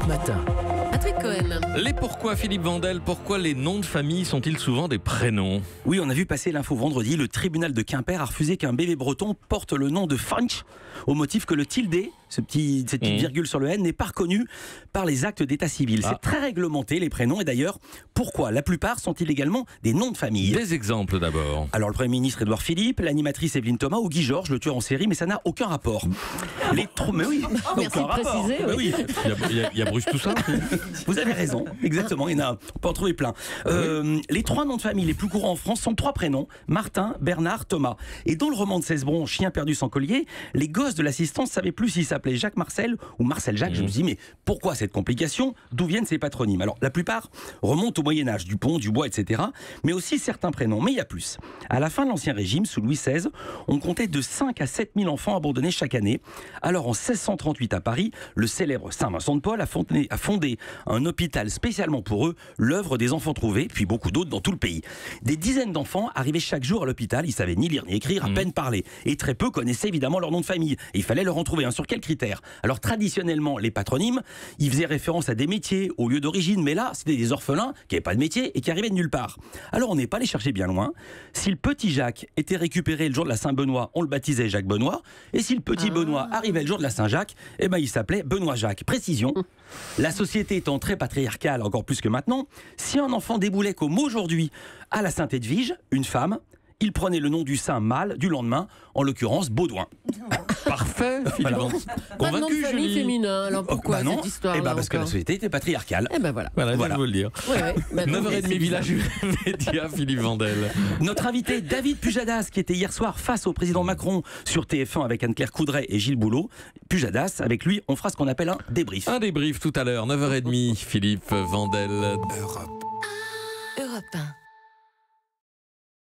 Europe Matin. Patrick Cohen. Les pourquoi, Philippe Vandel, pourquoi les noms de famille sont-ils souvent des prénoms? Oui, on a vu passer l'info vendredi. Le tribunal de Quimper a refusé qu'un bébé breton porte le nom de French au motif que le tilde, cette petite virgule sur le N, n'est pas reconnu par les actes d'état civil. C'est très réglementé, les prénoms. Et d'ailleurs, pourquoi? La plupart sont-ils également des noms de famille. Des exemples d'abord. Alors, le Premier ministre Édouard Philippe, l'animatrice Evelyne Thomas ou Guy Georges, le tueur en série, mais ça n'a aucun rapport. Mais oui, Merci de préciser. Mais oui. Il y a Bruce Toussaint. Vous avez raison, exactement, il y en a, on peut en trouver plein. Les trois noms de famille les plus courants en France sont trois prénoms, Martin, Bernard, Thomas. Et dans le roman de Cesbron, Chien perdu sans collier, les gosses de l'assistance savaient plus s'ils s'appelaient Jacques Marcel ou Marcel Jacques. Je me suis dit, mais pourquoi cette complication? D'où viennent ces patronymes? Alors, la plupart remontent au Moyen-Âge, Dupont, Dubois, etc. Mais aussi certains prénoms, mais il y a plus. À la fin de l'Ancien Régime, sous Louis XVI, on comptait de 5 à 7 000 enfants abandonnés chaque année. Alors, en 1638 à Paris, le célèbre Saint-Vincent de Paul a fondé un hôpital spécialement pour eux, l'œuvre des enfants trouvés, puis beaucoup d'autres dans tout le pays. Des dizaines d'enfants arrivaient chaque jour à l'hôpital, ils savaient ni lire ni écrire, à peine parler. Et très peu connaissaient évidemment leur nom de famille. Et il fallait leur en trouver un. Sur quels critères? Alors traditionnellement, les patronymes, ils faisaient référence à des métiers, au lieu d'origine, mais là, c'était des orphelins qui n'avaient pas de métier et qui arrivaient de nulle part. Alors on n'est pas allé chercher bien loin. Si le petit Jacques était récupéré le jour de la Saint-Benoît, on le baptisait Jacques Benoît. Et si le petit Benoît arrivait le jour de la Saint-Jacques, eh ben il s'appelait Benoît Jacques. Précision, la société étant très patriarcale, encore plus que maintenant, si un enfant déboulait comme aujourd'hui à la Saint-Edwige, une femme, il prenait le nom du saint mâle du lendemain, en l'occurrence Baudouin. Parfait, Philippe Vandel. Pas de nom de Convaincu, famille Julie? féminin. Alors pourquoi non, cette histoire parce que la société était patriarcale. Eh ben voilà. Voilà, je veux le dire. Ouais, ouais. Maintenant, 9h30 Village Média, Philippe Vandel. Notre invité David Pujadas, qui était hier soir face au président Macron sur TF1 avec Anne-Claire Coudray et Gilles Boulot. Pujadas, avec lui, on fera ce qu'on appelle un débrief. Un débrief tout à l'heure, 9h30, Philippe Vandel. Europe 1.